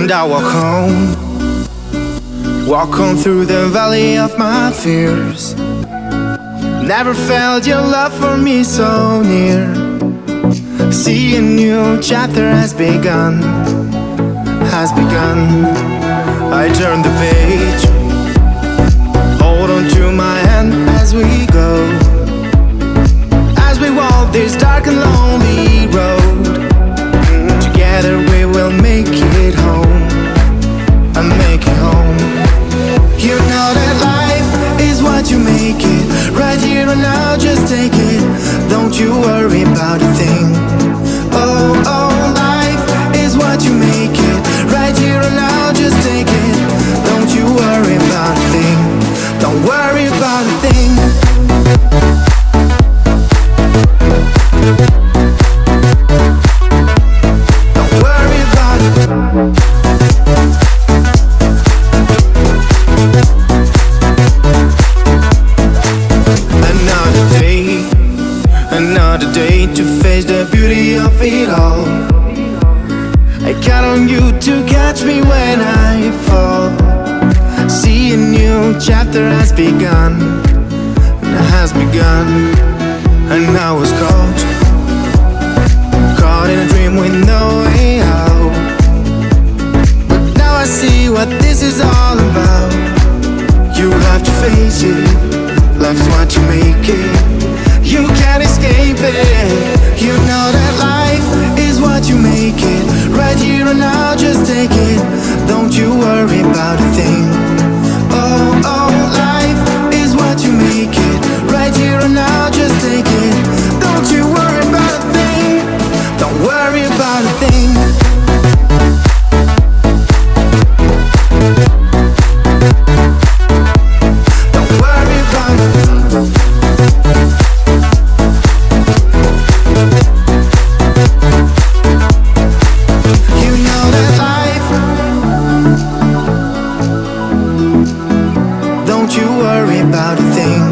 And I walk home, walk on through the valley of my fears. Never felt your love for me so near. See, a new chapter has begun, has begun. I turn the page, hold on to my hand as we go, as we walk this dark and lonely road. Together we will make it home, and make it home. You know that life is what you make it. Right here and now, just take it. Don't you worry about a thing. Oh, oh, life is what you make it. Right here and now, just take it. Don't you worry about a thing. Don't worry about a thing. Don't worry about it. Another day to face the beauty of it all. I count on you to catch me when I fall. See, a new chapter has begun, has begun. And I was caught in a dream with no way out. But now I see what this is all about. You have to face it, love's what you make it. You can't escape it. You know that life is what you make it. Right here and now, just take it. Don't you worry about a thing. Oh, oh, life is what you make it. Right here and now, just take it. Don't you worry about a thing. Don't worry about a thing. Don't worry about a thing. About a thing.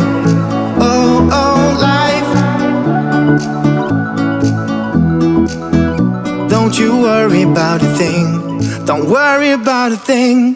Oh, oh, life. Don't you worry about a thing. Don't worry about a thing.